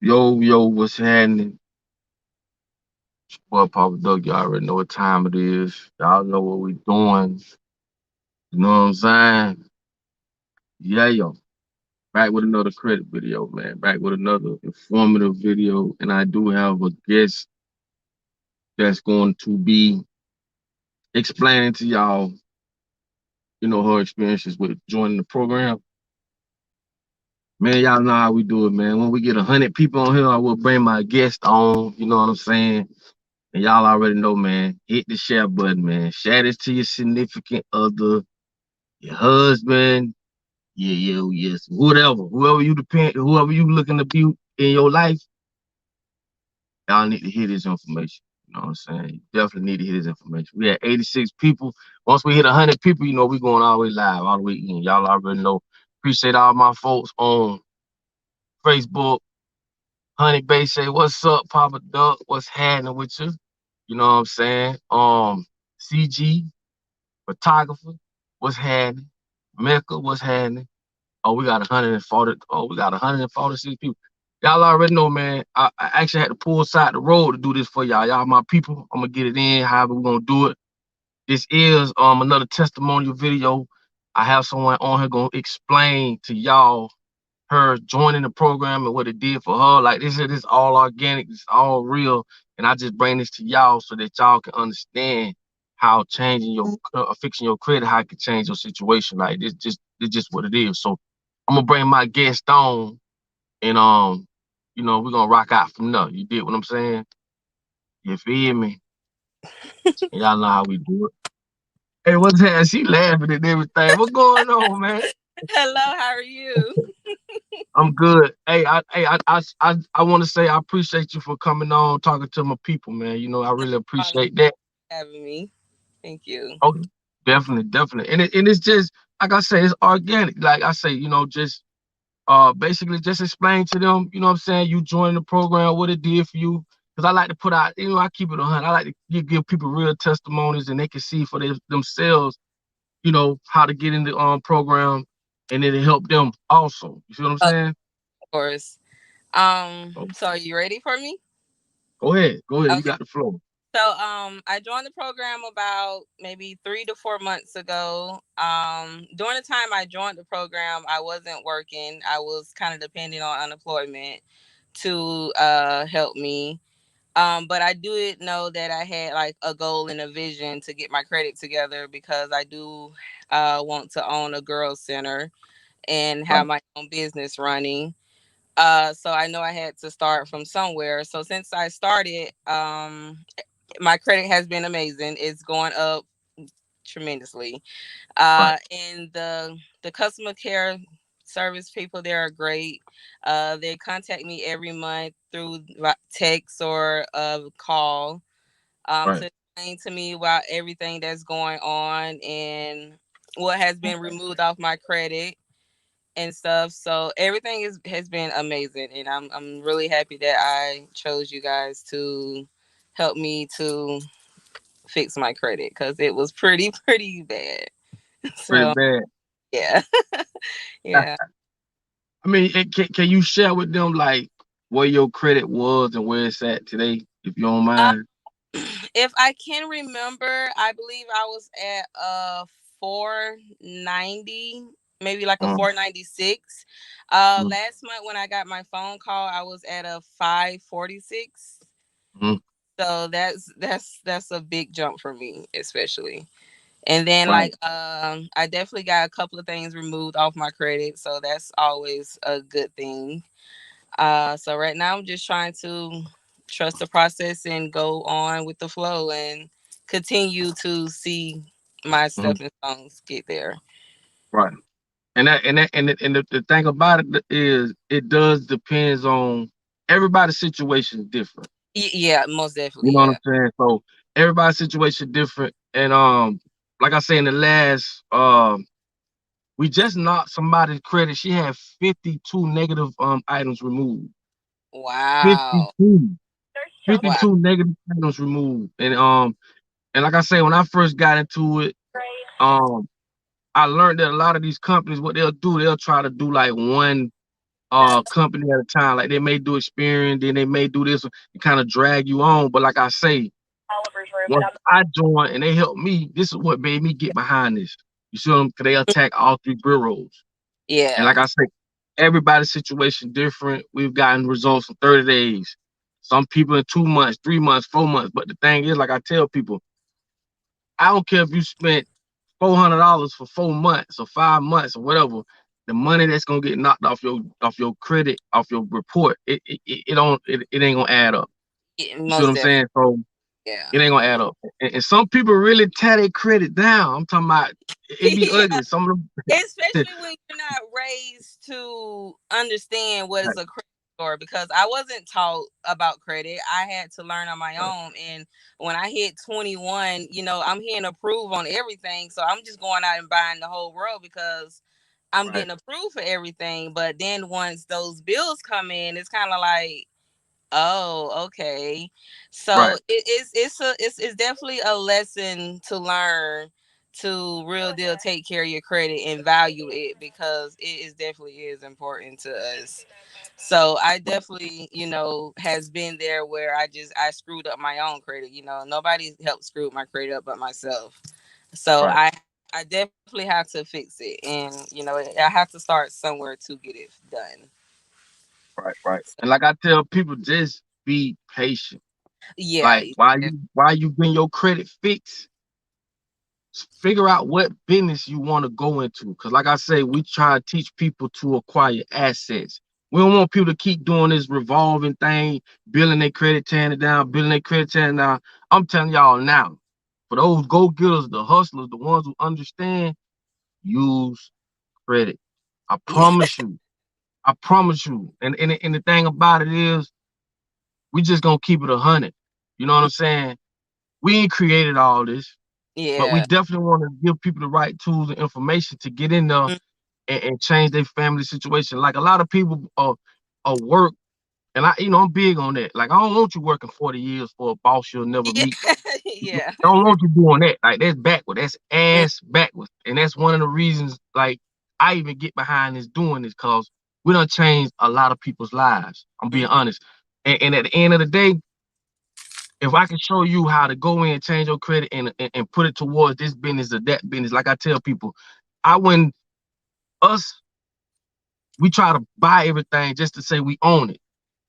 Yo, what's happening? Well, Papa Doug, y'all already know what time it is. Y'all know what we doing. You know what I'm saying? Yeah, yo. Back with another credit video, man. Back with another informative video. And I do have a guest that's going to be explaining to y'all, her experiences with joining the program. Man, y'all know how we do it, man. When we get 100 people on here, I will bring my guest on. You know what I'm saying? And y'all already know, man. Hit the share button, man. Share this to your significant other, your husband, yes, whoever you looking to be in your life, y'all need to hear this information. You know what I'm saying? You definitely need to hear this information. We had 86 people. Once we hit 100 people, we going all the way live, all the way in. Y'all already know. Appreciate all my folks on Facebook. Honey Bay say, "What's up, Papa Duck? What's happening with you?" You know what I'm saying? CG photographer, what's happening? Mecca, what's happening? Oh, we got 140. Oh, we got 146 people. Y'all already know, man. I actually had to pull aside the road to do this for y'all. Y'all my people. I'm gonna get it in. However we gonna do it. This is another testimonial video. I have someone on here gonna explain to y'all her joining the program and what it did for her. Like this all organic. It's all real. And I just bring this to y'all so that y'all can understand how changing your fixing your credit, how it can change your situation. Like it's just what it is. So I'm gonna bring my guest on, and we're gonna rock out from there. You did what I'm saying? You feel me? Y'all know how we do it. Hey, what's that? She laughing at everything. What's going on, man? Hello, how are you? I'm good. I want to say I appreciate you for coming on, talking to my people, man. I really Problem appreciate that. having me. Thank you. Oh, definitely. And it's just like I say, it's organic. Like I say, just basically just explain to them, you know what I'm saying, you joining the program, what it did for you. Because I like to put out, I keep it 100. I like to give people real testimonies and they can see for themselves, how to get in the program and then it help them also. You see what I'm Of saying? course. So So are you ready for me? go ahead. Go ahead. You Okay. got the flow. So I joined the program about maybe 3 to 4 months ago. During the time I joined the program, I wasn't working. I was kind of depending on unemployment to help me. But I do know that I had like a goal and a vision to get my credit together because I do want to own a girls center and Right. have my own business running. So I know I had to start from somewhere. So since I started, my credit has been amazing. It's going up tremendously. Right. And the customer care service people there are great. They contact me every month through text or call Right. to explain to me about everything that's going on and what has been removed off my credit and stuff. So everything has been amazing, and I'm really happy that I chose you guys to help me to fix my credit because it was pretty bad. Pretty So bad. yeah, yeah. I mean, can you share with them like where your credit was and where it's at today, if you don't Uh, mind? if I can remember, I believe I was at 490, maybe like a Mm, 496. mm, Last month when I got my phone call, I was at a 546. mm. So that's a big jump for me, especially. And then Right. like I definitely got a couple of things removed off my credit, so that's always a good thing. So right now I'm just trying to trust the process and go on with the flow and continue to see my Mm, stepping stones get there. right. And the thing about it is it does depends on everybody's situation is different. Yeah, most You definitely. know what I'm Yeah. saying? So everybody's situation different. And like I say in the last we just knocked somebody's credit. She had 52 negative items removed. Wow. 52. Wow. 52 negative items removed. And like I say, when I first got into it, um, I learned that a lot of these companies, what they'll do, they'll try to do like one. company at a time. Like they may do experience, then they may do this and kind of drag you on. But like I say, once I joined and they helped me, this is what made me get behind this. You see them? Cause they attack all three bureaus. And Yeah. like I say, everybody's situation different. We've gotten results in 30 days. Some people in 2 months, 3 months, 4 months. But the thing is, like I tell people, I don't care if you spent $400 for 4 months or 5 months or whatever. The money that's gonna get knocked off your credit, off your report, it ain't gonna add up. You see what Most I'm definitely. saying? So Yeah. it ain't gonna add up. And some people really tear their credit down. I'm talking about it be Yeah. ugly. Some of them Especially when you're not raised to understand what is right, a credit score, because I wasn't taught about credit. I had to learn on my right, own. And when I hit 21, I'm hitting approve on everything. So I'm just going out and buying the whole world because I'm right, getting approved for everything. But then once those bills come in, it's kind of like, oh, okay. So right, it's definitely a lesson to learn to real deal take care of your credit and value it, because it is definitely is important to us. So I definitely, has been there where I screwed up my own credit. Nobody helped screw my credit up but myself. So right, I definitely have to fix it, and I have to start somewhere to get it done. right. And like I tell people, just be patient. Yeah. Like while you getting your credit fixed, figure out what business you want to go into. Cause like I say, we try to teach people to acquire assets. We don't want people to keep doing this revolving thing, building their credit, tearing it down, building their credit, tearing it down. I'm telling y'all now, for those go-getters, the hustlers, the ones who understand, use credit. I Yeah. promise you. I promise you. And the thing about it is, we just gonna keep it 100. You know what I'm saying? We ain't created all this, but we Yeah. definitely want to give people the right tools and information to get in there and change their family situation. Like a lot of people work, and I'm big on that. Like I don't want you working 40 years for a boss you'll never Yeah. meet. Yeah. I don't want you doing that. Like that's backward. That's ass backwards. And that's one of the reasons like I even get behind this doing this because we done changed a lot of people's lives. I'm being Mhm. honest. And at the end of the day, if I can show you how to go in and change your credit and put it towards this business or that business, like I tell people, I when us we try to buy everything just to say we own it.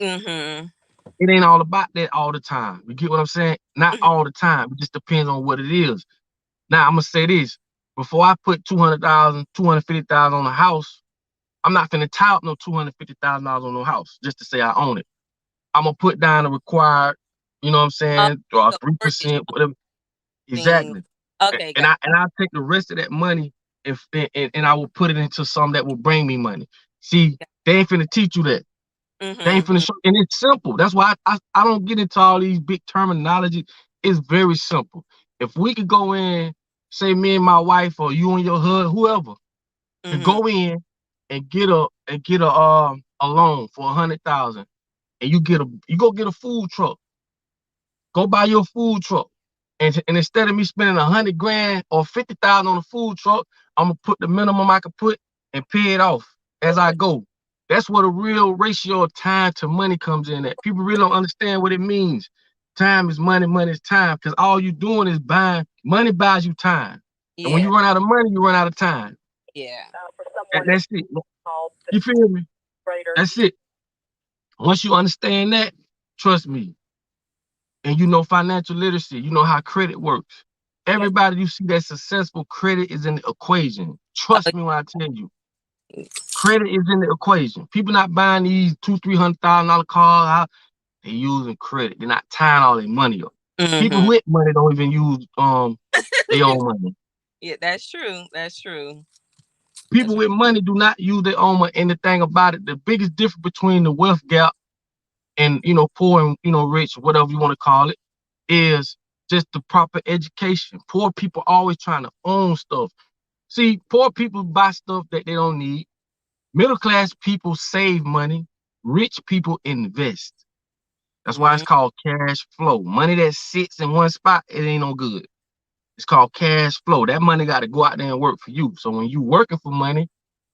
Mhm. It ain't all about that all the time. You get what I'm saying? Not Mhm. all the time. It just depends on what it is. Now I'm gonna say this: before I put 200,000, 250,000 on a house, I'm not finna tie up no $250,000 on no house just to say I own it. I'm gonna put down the required, you know what I'm Oh, saying, the three mortgage percent, whatever. thing. Exactly. Okay, And got. I'll take the rest of that money and I will put it into something that will bring me money. See, they ain't finna teach you that. They ain't finna Mhm. show, and it's simple. That's why I don't get into all these big terminology. It's very simple. If we could go in, say me and my wife or you and your husband, whoever, could Mhm. go in and get a loan for 100,000, and you go get a food truck. Go buy your food truck. And instead of me spending 100 grand or 50,000 on a food truck, I'm gonna put the minimum I can put and pay it off as I go. That's what a real ratio of time to money comes in at. People really don't understand what it means. Time is money, money is time. Because all you doing is buying money buys you time. And when Yeah. you run out of money, you run out of time. Yeah. That's it. You feel me? That's it. Once you understand that, trust me, and you know financial literacy, you know how credit works. Everybody you see that's successful, credit is in the equation. Oh, Trust me when I tell you, credit is in the equation. People not buying these two, $300,000 cars out. They using credit. They're not tying all their money up. People mhm. with money don't even use their own money. Yeah, that's true. That's true. People That's with money do not use their own money. And the thing about it, the biggest difference between the wealth gap and poor and rich, whatever you want to call it, is just the proper education. Poor people always trying to own stuff. See, poor people buy stuff that they don't need. Middle class people save money. Rich people invest. That's why it's mhm. called cash flow. Money that sits in one spot, it ain't no good. It's called cash flow. That money got to go out there and work for you. So when you working for money,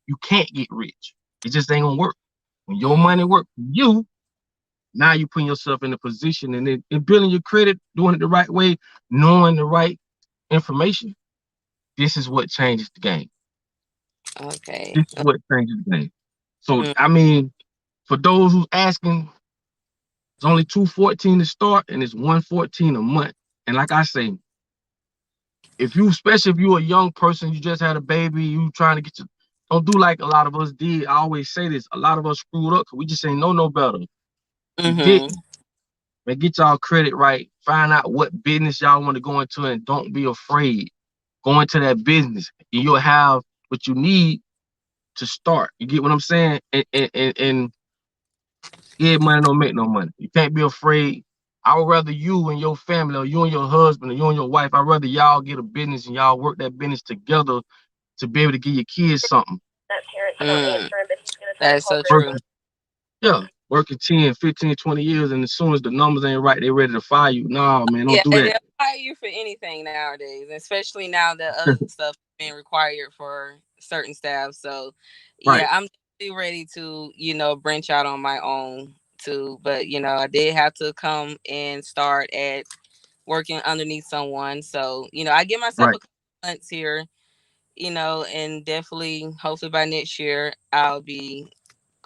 you can't get rich. It just ain't gonna work. When your Mm. money work for you, now you putting yourself in a position and building your credit, doing it the right way, knowing the right information. This is what changes the game. Okay. This is what changes the game. So Mm. I mean, for those who's asking, it's only 214 to start, and it's 114 a month. And like I say, if you, especially if you're a young person, you just had a baby, you trying to get your, don't do like a lot of us did. I always say this: a lot of us screwed up because we just ain't know no better. We Mhm. didn't. Man, get y'all credit right. Find out what business y'all want to go into, and don't be afraid. Go into that business, and you'll have what you need to start. You get what I'm saying? And yeah, money don't make no money. You can't be afraid. I would rather you and your family, or you and your husband, or you and your wife, I'd rather y'all get a business and y'all work that business together to be able to give your kids something. That parent about answering, but he's gonna try to so call Working, true. yeah, working 10, 15, 20 years, and as soon as the numbers ain't right, they ready to fire you. Nah, man, don't Yeah, do that. they'll hire you for anything nowadays, especially now that other stuff is being required for certain staff. So, yeah, Right. I'm definitely ready to, branch out on my own too. But, I did have to come and start at working underneath someone. So, I give myself Right. a couple months here, and definitely, hopefully by next year, I'll be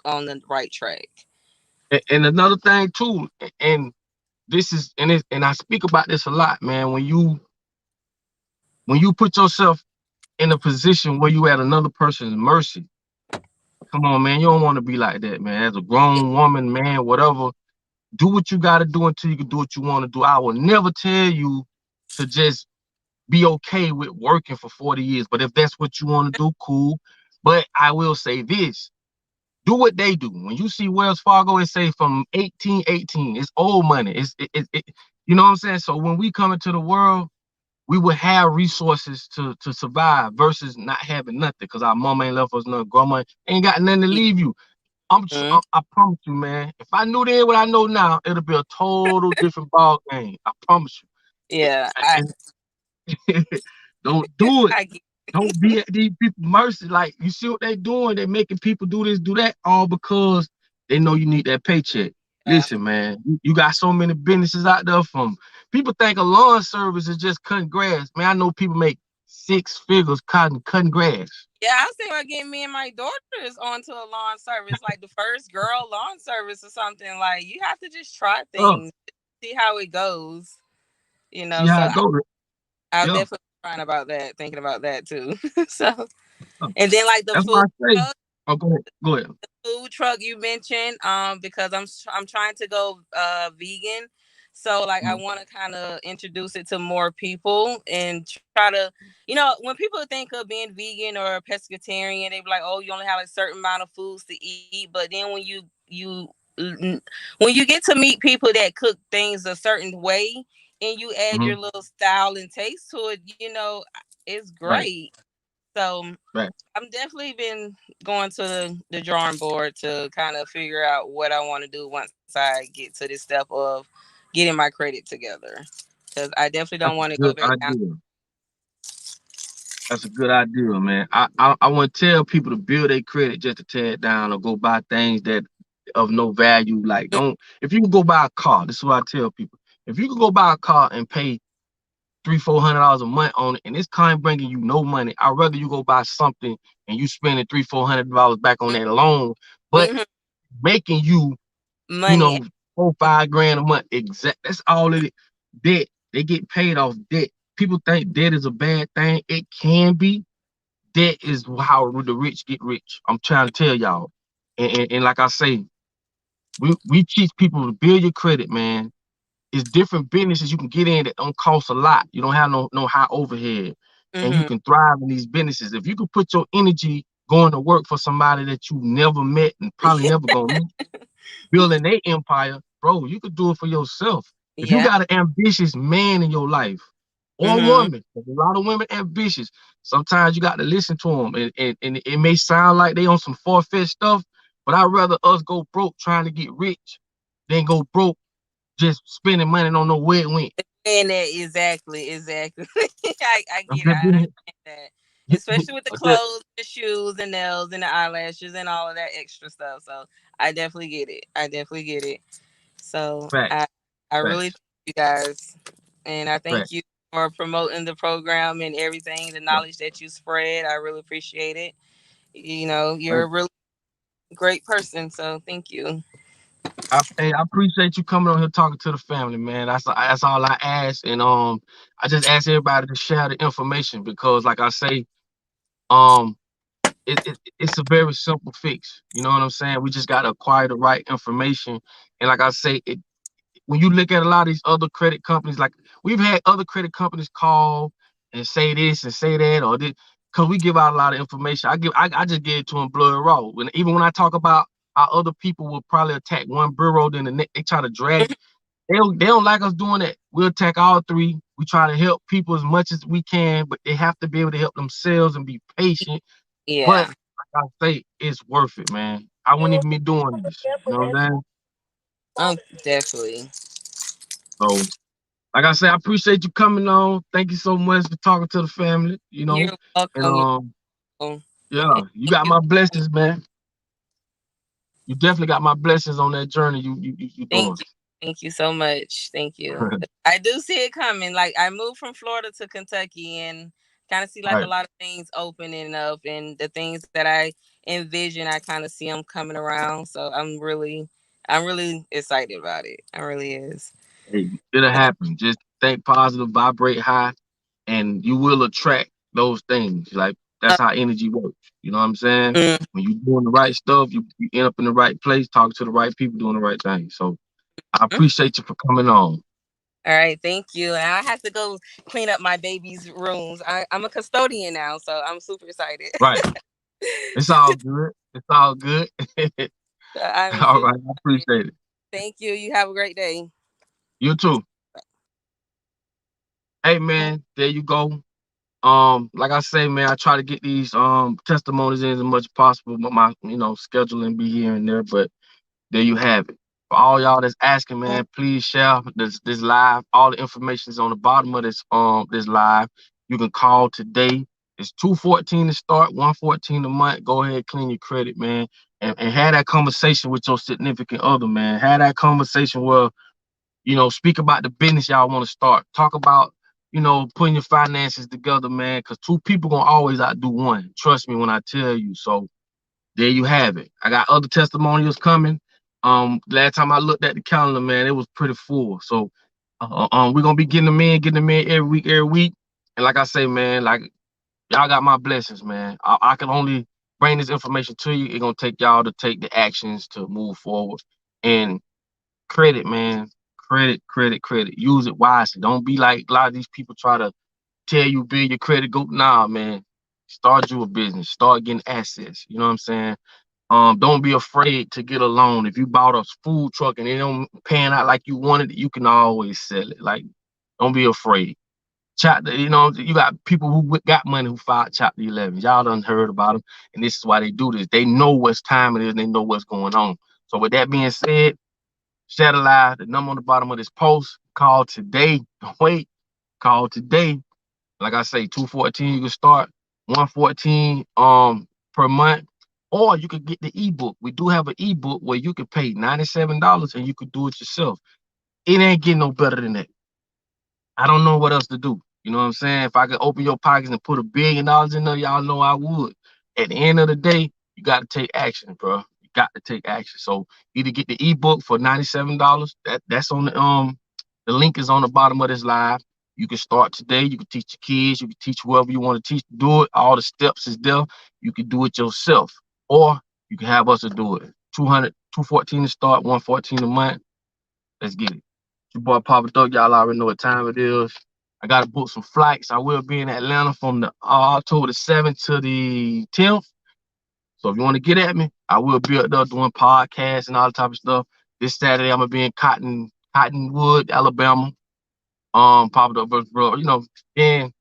on the right track. And another thing too, and this is and I speak about this a lot, man. When you put yourself in a position where you at another person's mercy, come on, man, you don't want to be like that, man. As a grown woman, man, whatever, do what you got to do until you can do what you want to do. I will never tell you to just be okay with working for 40 years, but if that's what you want to do, cool. But I will say this: do what they do. When you see Wells Fargo, it say from 1818. It's old money. You know what I'm saying? So when we come into the world, we would have resources to survive versus not having nothing because our mama ain't left us nothing, grandma ain't got nothing to leave you. Mhm. I promise you, man. If I knew then what I know now, it'll be a total different ball game. I promise you. Yeah, I And don't do it. I get. Don't be at these people mercy. Like you see what they doing? They making people do this, do that, all because they know you need that paycheck. Yeah. Listen, man, you got so many businesses out there from people think a lawn service is just cutting grass. Man, I know people make six figures cutting grass. Yeah, I was thinking about getting me and my daughters onto a lawn service, like the first girl lawn service or something. Like you have to just try Oh, things, see how it goes. see So how it goes. I'll Yeah. definitely trying about that, thinking about that too. So Oh, and then like the that's why food I say. truck, Oh, go ahead. Go ahead. food truck you mentioned, because I'm trying to go vegan. So like I Mhm, want to kind of introduce it to more people and try to, when people think of being vegan or pescatarian, they be like, oh, you only have a certain amount of foods to eat. But then when you get to meet people that cook things a certain way and you add your mhm. little style and taste to it, it's Right. great. So Right. I'm definitely been going to the drawing board to kind of figure out what I want to do once I get to this step of getting my credit together. Because I definitely don't That's want to a go good back down. idea. That's a good idea, man. I want to tell people to build their credit just to tear it down or go buy things that of no value. Like, don't if you can go buy a car, this is what I tell people. If you can go buy a car and pay $300-400 a month on it, and this car ain't bringing you no money, I'd rather you go buy something and you spending $300-400 back on that loan, but Mhm. making you, you Money. know, 4-5 grand a month. Exact. That's all it is. Debt. They get paid off debt. People think debt is a bad thing. It can be. Debt is how the rich get rich. I'm trying to tell y'all. And like I say, we teach people to build your credit, man. It's different businesses you can get in that don't cost a lot. You don't have no high overhead, and you Hmm. can thrive in these businesses. If you could put your energy going to work for somebody that you never met and probably never gonna meet, building their empire, bro, you could do it for yourself. If you Yeah. got an ambitious man in your life or Hmm. woman, there's a lot of women ambitious. Sometimes you got to listen to them, and it may sound like they on some far-fetched stuff, but I'd rather us go broke trying to get rich than go broke just spending money and don't know where it went. And that exactly. I get it. I understand that. Especially with the clothes, the shoes, the nails, and the eyelashes, and all of that extra stuff. So I definitely get it. I definitely get it. So Facts, I really facts, thank you guys, and I thank facts. you for promoting the program and everything, the Yeah. knowledge that you spread. I really appreciate it. You know, you're Thank a really great person, so thank you. hey, I appreciate you coming on here talking to the family, man. That's all I ask, and I just ask everybody to share the information because, like I say, um, it's a very simple fix. You know what I'm saying? We just got to acquire the right information, and like I say, when you look at a lot of these other credit companies, like we've had other credit companies call and say this and say that or this, because we give out a lot of information. I just give it to them blood raw. Even when I talk about how other people will probably attack one bureau, then the next they try to drag. They don't like us doing that. We'll attack all three. We try to help people as much as we can, but they have to be able to help themselves and be patient. But Yeah. like I say, it's worth it, man. I wouldn't even be doing this. You know what I'm saying? Definitely. So like I said, I appreciate you coming on. Thank you so much for talking to the family, You're And welcome. You're welcome. yeah, And you thank got you. my blessings, man. You definitely got my blessings on that journey you Thank doing. you. Thank you so much. Thank you. I do see it coming. Like I moved from Florida to Kentucky and kind of see like a Right. lot of things opening up and the things that I envision, I kind of see them coming around. So I'm really excited about it. I really is. Hey, it'll happen. Just think positive, vibrate high, and you will attract those things. Like Uh, that's how energy works. You know what I'm saying? mm, When you're doing the right stuff, you end up in the right place, talking to the right people, doing the right thing. So I mm. appreciate you for coming on. All right, thank you. And I have to go clean up my baby's rooms. I'm a custodian now, so I'm super excited. Right. It's all good. It's all good. I'm All super right. I excited. appreciate it. Thank you. You have a great day. You too. Hey man, there you go. Like I say, man, I try to get these testimonies in as much as possible, but my scheduling be here and there. But there you have it. For all y'all that's asking, man, please share this live. All the information is on the bottom of this live. You can call today. It's 214 to start, 114 a month. Go ahead, clean your credit, man, and have that conversation with your significant other, man. Have that conversation where speak about the business y'all want to start. Talk about, putting your finances together, man, because two people gonna always outdo one. Trust me when I tell you. So there you have it. I got other testimonials coming. Last time I looked at the calendar, man, it was pretty full. So we're gonna be getting them in every week. And like I say, man, like y'all got my blessings, man. I can only bring this information to you. It's gonna take y'all to take the actions to move forward. And credit, man. Credit, credit, credit. Use it wisely. Don't be like a lot of these people try to tell you build your credit. Go, nah, man. Start you a business. Start getting assets. You know what I'm saying? Don't be afraid to get a loan. If you bought a food truck and it don't pan out like you wanted it, you can always sell it. Like, don't be afraid. Chapter, you got people who got money who filed Chapter 11. Y'all done heard about them, and this is why they do this. They know what's time it is, and they know what's going on. So with that being said, share the live. The number on the bottom of this post. Call today. Don't wait. Call today. Like I say, 214 you can start, 114 per month, or you could get the ebook. We do have an ebook where you could pay $97 and you could do it yourself. It ain't getting no better than that. I don't know what else to do. You know what I'm saying? If I could open your pockets and put $1 billion in there, y'all know I would. At the end of the day, you got to take action, bro. You got to take action. So either get the ebook for $97. That's on the link is on the bottom of this live. You can start today. You can teach your kids. You can teach whoever you want to teach to do it. All the steps is there. You can do it yourself, or you can have us to do it. 214 to start, 114 a month. Let's get it. Your boy Papa Doug, y'all already know what time it is. I got to book some flights. I will be in Atlanta from the October the 7th to the 10th. So if you want to get at me, I will be up there doing podcasts and all the type of stuff. This Saturday, I'm gonna be in Cottonwood, Alabama. Papa Doug versus bro. Then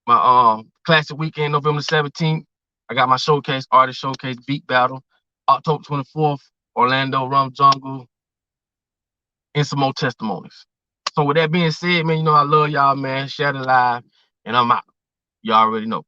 my classic weekend, November 17th. I got my showcase, artist showcase, beat battle, October 24th, Orlando Rum Jungle, and some more testimonies. So with that being said, man, I love y'all, man. Share the live, and I'm out. You all already know.